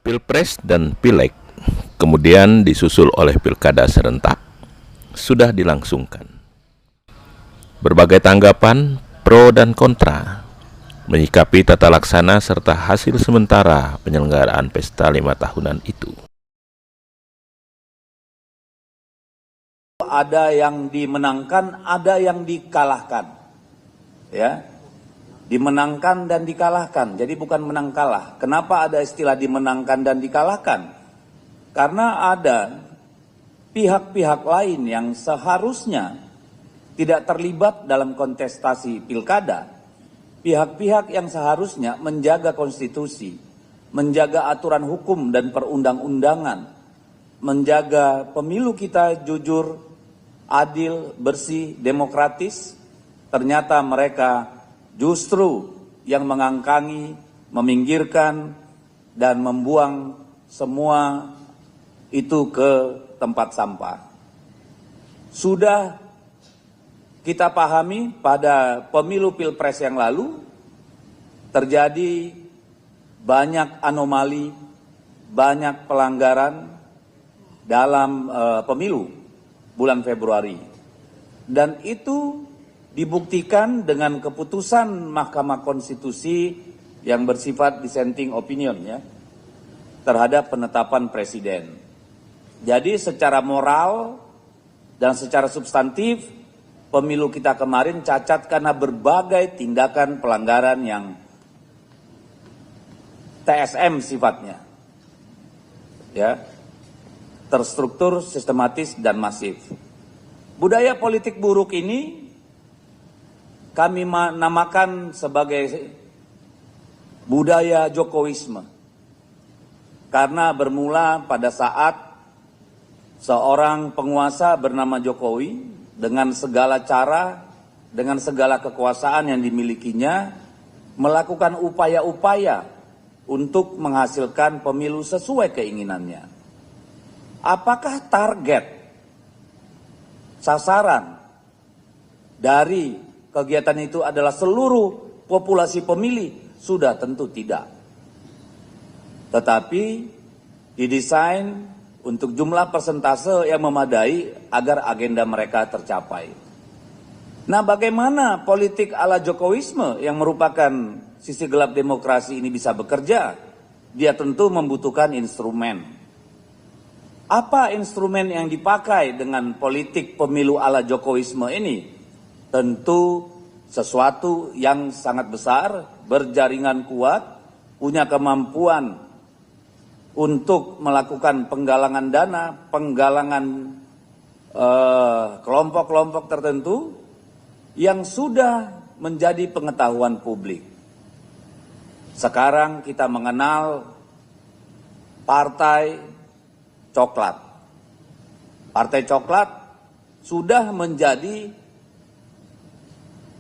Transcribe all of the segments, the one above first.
Pilpres dan Pileg, kemudian disusul oleh Pilkada serentak, sudah dilangsungkan. Berbagai tanggapan, pro dan kontra, menyikapi tata laksana serta hasil sementara penyelenggaraan pesta 5 tahunan itu. Ada yang dimenangkan, ada yang dikalahkan. Ya. Dimenangkan dan dikalahkan. Jadi bukan menang kalah. Kenapa ada istilah dimenangkan dan dikalahkan? Karena ada pihak-pihak lain yang seharusnya tidak terlibat dalam kontestasi pilkada. Pihak-pihak yang seharusnya menjaga konstitusi, menjaga aturan hukum dan perundang-undangan, menjaga pemilu kita jujur, adil, bersih, demokratis, ternyata mereka justru yang mengangkangi, meminggirkan, dan membuang semua itu ke tempat sampah. Sudah kita pahami pada pemilu pilpres yang lalu, terjadi banyak anomali, banyak pelanggaran dalam pemilu bulan Februari. Dan itu dibuktikan dengan keputusan Mahkamah Konstitusi yang bersifat dissenting opinion ya terhadap penetapan presiden. Jadi secara moral dan secara substantif pemilu kita kemarin cacat karena berbagai tindakan pelanggaran yang TSM sifatnya. Ya. Terstruktur, sistematis dan masif. Budaya politik buruk ini kami namakan sebagai budaya Jokowisme. Karena bermula pada saat seorang penguasa bernama Jokowi dengan segala cara, dengan segala kekuasaan yang dimilikinya, melakukan upaya-upaya untuk menghasilkan pemilu sesuai keinginannya. Apakah target, sasaran dari kegiatan itu adalah seluruh populasi pemilih? Sudah tentu tidak. Tetapi didesain untuk jumlah persentase yang memadai agar agenda mereka tercapai. Nah, bagaimana politik ala Jokowisme yang merupakan sisi gelap demokrasi ini bisa bekerja? Dia tentu membutuhkan instrumen. Apa instrumen yang dipakai dengan politik pemilu ala Jokowisme ini? Tentu sesuatu yang sangat besar, berjaringan kuat, punya kemampuan untuk melakukan penggalangan dana, penggalangan kelompok-kelompok tertentu yang sudah menjadi pengetahuan publik. Sekarang kita mengenal Partai Coklat. Partai Coklat sudah menjadi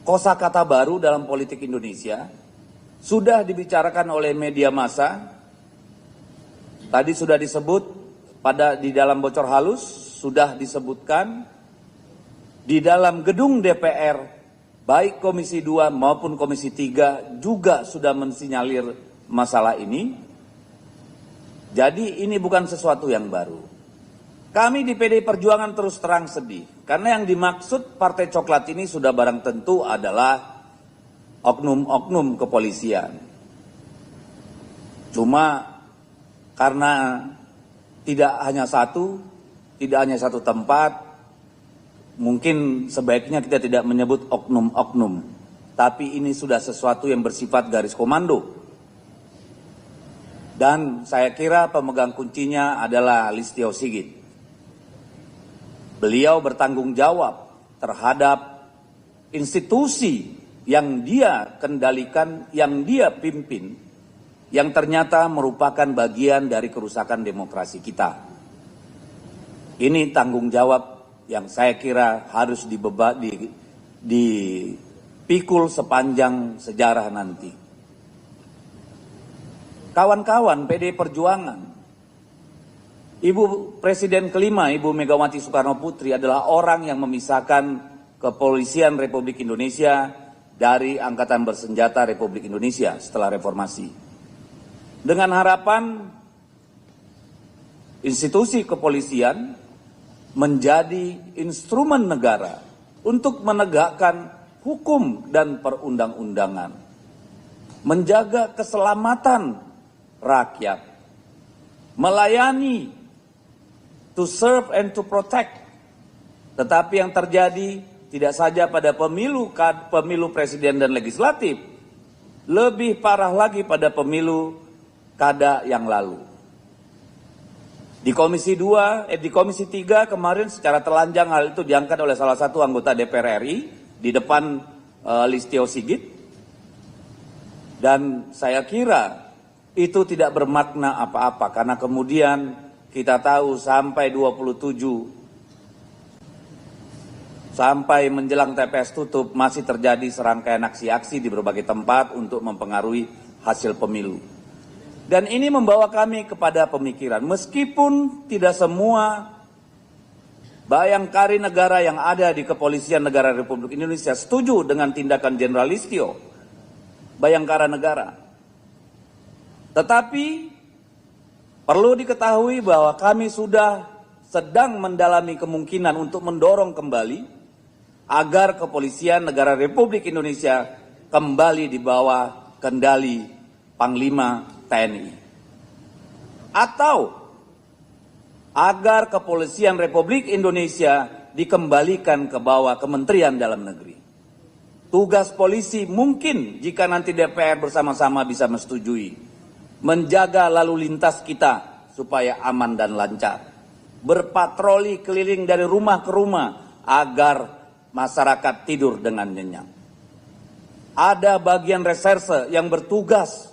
kosakata baru dalam politik Indonesia, sudah dibicarakan oleh media massa. Tadi sudah disebut di dalam bocor halus, sudah disebutkan di dalam gedung DPR, baik Komisi 2 maupun Komisi 3 juga sudah mensinyalir masalah ini. Jadi ini bukan sesuatu yang baru. Kami di PDI Perjuangan terus terang sedih, karena yang dimaksud Partai Coklat ini sudah barang tentu adalah oknum-oknum kepolisian. Cuma karena tidak hanya satu tempat, mungkin sebaiknya kita tidak menyebut oknum-oknum, tapi ini sudah sesuatu yang bersifat garis komando. Dan saya kira pemegang kuncinya adalah Listio Sigit. Beliau bertanggung jawab terhadap institusi yang dia kendalikan, yang dia pimpin, yang ternyata merupakan bagian dari kerusakan demokrasi kita. Ini tanggung jawab yang saya kira harus dipikul sepanjang sejarah nanti. Kawan-kawan PDI Perjuangan, Ibu Presiden kelima, Ibu Megawati Soekarno Putri adalah orang yang memisahkan Kepolisian Republik Indonesia dari Angkatan Bersenjata Republik Indonesia setelah reformasi. Dengan harapan institusi kepolisian menjadi instrumen negara untuk menegakkan hukum dan perundang-undangan, menjaga keselamatan rakyat, melayani, to serve and to protect. Tetapi yang terjadi tidak saja pada pemilu presiden dan legislatif, lebih parah lagi pada pemilu kada yang lalu. Di Komisi 3 kemarin secara telanjang hal itu diangkat oleh salah satu anggota DPR RI di depan Listio Sigit. Dan saya kira itu tidak bermakna apa-apa karena kemudian kita tahu sampai 27 sampai menjelang TPS tutup masih terjadi serangkaian aksi-aksi di berbagai tempat untuk mempengaruhi hasil pemilu. Dan ini membawa kami kepada pemikiran, meskipun tidak semua bayangkari negara yang ada di Kepolisian Negara Republik Indonesia setuju dengan tindakan Jenderal Listio, Bayangkara Negara. Tetapi perlu diketahui bahwa kami sudah sedang mendalami kemungkinan untuk mendorong kembali agar Kepolisian Negara Republik Indonesia kembali di bawah kendali Panglima TNI. Atau agar Kepolisian Republik Indonesia dikembalikan ke bawah Kementerian Dalam Negeri. Tugas polisi mungkin jika nanti DPR bersama-sama bisa menyetujui, menjaga lalu lintas kita supaya aman dan lancar. Berpatroli keliling dari rumah ke rumah agar masyarakat tidur dengan nyenyak. Ada bagian reserse yang bertugas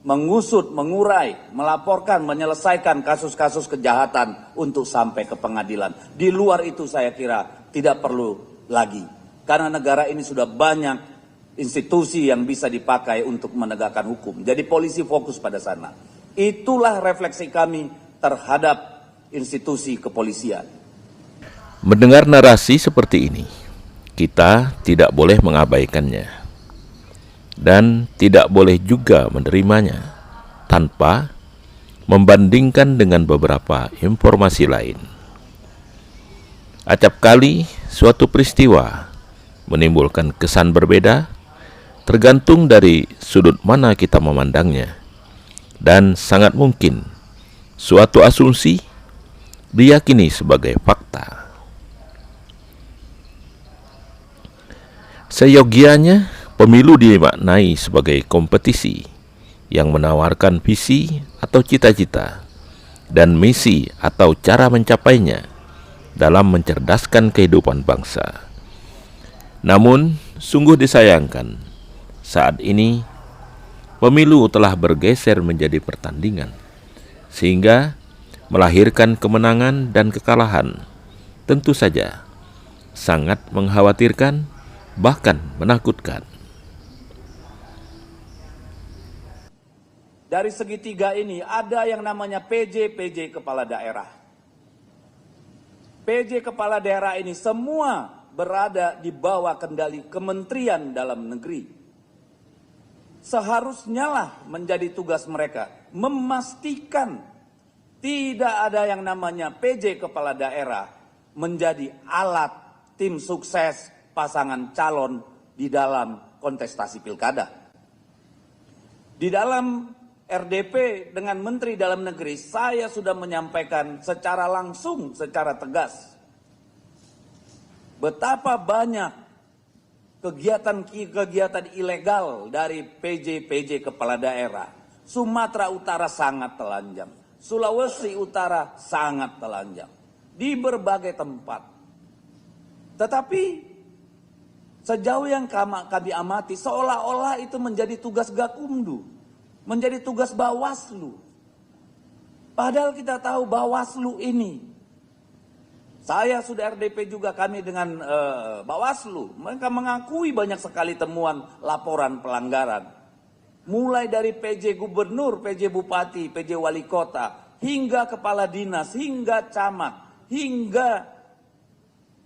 mengusut, mengurai, melaporkan, menyelesaikan kasus-kasus kejahatan untuk sampai ke pengadilan. Di luar itu saya kira tidak perlu lagi. Karena negara ini sudah banyak institusi yang bisa dipakai untuk menegakkan hukum. Jadi polisi fokus pada sana. Itulah refleksi kami terhadap institusi kepolisian. Mendengar narasi seperti ini, kita tidak boleh mengabaikannya. Dan tidak boleh juga menerimanya tanpa membandingkan dengan beberapa informasi lain. Acap kali suatu peristiwa menimbulkan kesan berbeda tergantung dari sudut mana kita memandangnya, dan sangat mungkin suatu asumsi diyakini sebagai fakta. Seyogianya pemilu dimaknai sebagai kompetisi yang menawarkan visi atau cita-cita dan misi atau cara mencapainya dalam mencerdaskan kehidupan bangsa. Namun, sungguh disayangkan, saat ini pemilu telah bergeser menjadi pertandingan, sehingga melahirkan kemenangan dan kekalahan. Tentu saja, sangat mengkhawatirkan, bahkan menakutkan. Dari segitiga ini ada yang namanya PJ kepala daerah. PJ kepala daerah ini semua berada di bawah kendali Kementerian Dalam Negeri. Seharusnya lah menjadi tugas mereka memastikan tidak ada yang namanya PJ kepala daerah menjadi alat tim sukses pasangan calon di dalam kontestasi pilkada. Di dalam RDP dengan Menteri Dalam Negeri, saya sudah menyampaikan secara langsung, secara tegas, betapa banyak kegiatan ilegal dari PJ kepala daerah. Sumatera Utara sangat telanjang, Sulawesi Utara sangat telanjang, di berbagai tempat. Tetapi sejauh yang kami amati, seolah-olah itu menjadi tugas Gakumdu, menjadi tugas Bawaslu. Padahal kita tahu Bawaslu ini, saya sudah RDP juga kami dengan Bawaslu, mereka mengakui banyak sekali temuan laporan pelanggaran. Mulai dari PJ Gubernur, PJ Bupati, PJ Wali Kota, hingga Kepala Dinas, hingga Camat, hingga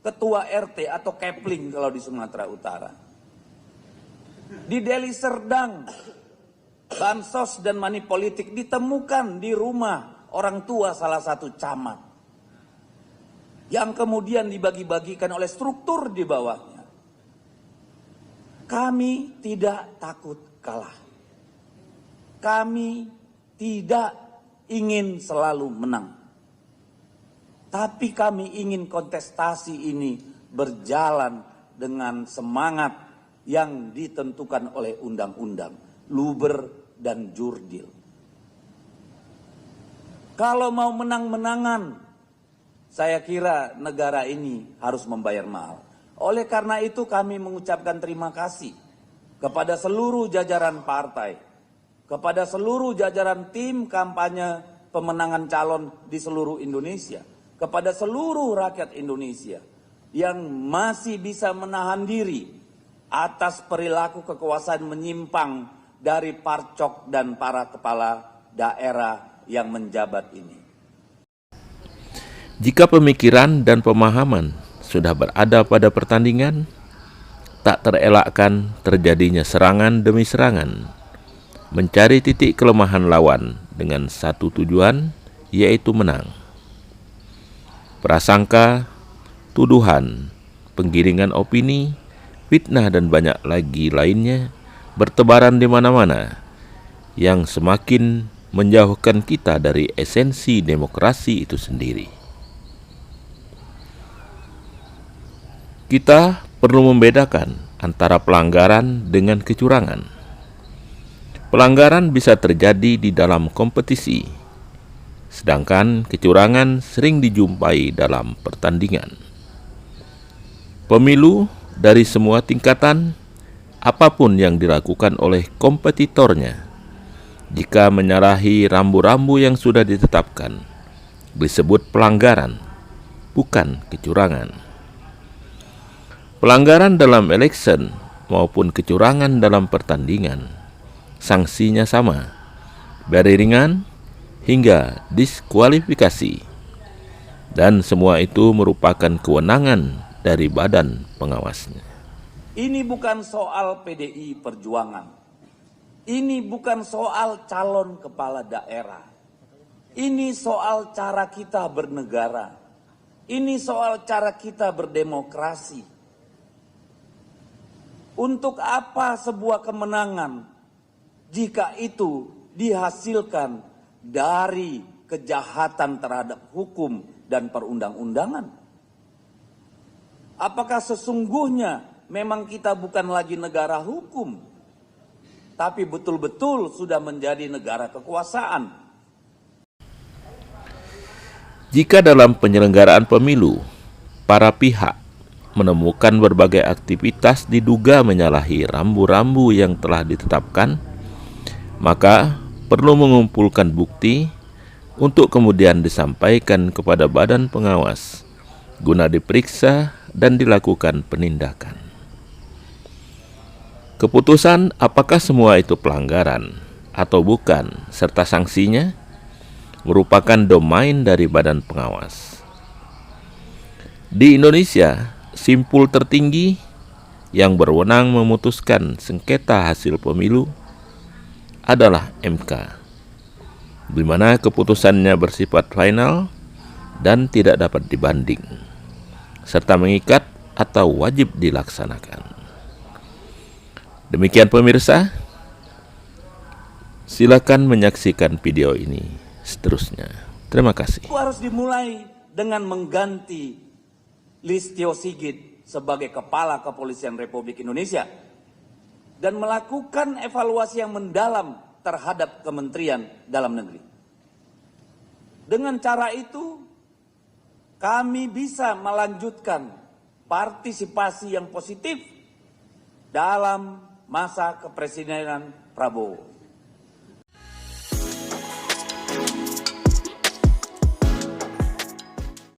ketua RT atau Kepling kalau di Sumatera Utara. Di Deli Serdang, bansos dan money politik ditemukan di rumah orang tua salah satu camat, yang kemudian dibagi-bagikan oleh struktur di bawahnya. Kami tidak takut kalah. Kami tidak ingin selalu menang. Tapi kami ingin kontestasi ini berjalan dengan semangat yang ditentukan oleh undang-undang, luber dan jurdil. Kalau mau menang-menangan, saya kira negara ini harus membayar mahal. Oleh karena itu kami mengucapkan terima kasih kepada seluruh jajaran partai, kepada seluruh jajaran tim kampanye pemenangan calon di seluruh Indonesia, kepada seluruh rakyat Indonesia yang masih bisa menahan diri atas perilaku kekuasaan menyimpang dari parcok dan para kepala daerah yang menjabat ini. Jika pemikiran dan pemahaman sudah berada pada pertandingan, tak terelakkan terjadinya serangan demi serangan, mencari titik kelemahan lawan dengan satu tujuan, yaitu menang. Prasangka, tuduhan, penggiringan opini, fitnah dan banyak lagi lainnya bertebaran di mana-mana yang semakin menjauhkan kita dari esensi demokrasi itu sendiri. Kita perlu membedakan antara pelanggaran dengan kecurangan. Pelanggaran bisa terjadi di dalam kompetisi, sedangkan kecurangan sering dijumpai dalam pertandingan. Pemilu dari semua tingkatan, apapun yang dilakukan oleh kompetitornya, jika menyalahi rambu-rambu yang sudah ditetapkan, disebut pelanggaran, bukan kecurangan. Pelanggaran dalam election maupun kecurangan dalam pertandingan, sanksinya sama, dari ringan hingga diskualifikasi. Dan semua itu merupakan kewenangan dari badan pengawasnya. Ini bukan soal PDI Perjuangan. Ini bukan soal calon kepala daerah. Ini soal cara kita bernegara. Ini soal cara kita berdemokrasi. Untuk apa sebuah kemenangan jika itu dihasilkan dari kejahatan terhadap hukum dan perundang-undangan? Apakah sesungguhnya memang kita bukan lagi negara hukum, tapi betul-betul sudah menjadi negara kekuasaan? Jika dalam penyelenggaraan pemilu, para pihak menemukan berbagai aktivitas diduga menyalahi rambu-rambu yang telah ditetapkan, maka perlu mengumpulkan bukti untuk kemudian disampaikan kepada badan pengawas guna diperiksa dan dilakukan penindakan. Keputusan apakah semua itu pelanggaran atau bukan serta sanksinya merupakan domain dari badan pengawas. Di Indonesia, simpul tertinggi yang berwenang memutuskan sengketa hasil pemilu adalah MK, di mana keputusannya bersifat final dan tidak dapat dibanding, serta mengikat atau wajib dilaksanakan. Demikian pemirsa, silakan menyaksikan video ini seterusnya. Terima kasih. Itu harus dimulai dengan mengganti Listio Sigit sebagai Kepala Kepolisian Republik Indonesia dan melakukan evaluasi yang mendalam terhadap Kementerian Dalam Negeri. Dengan cara itu, kami bisa melanjutkan partisipasi yang positif dalam masa kepresidenan Prabowo.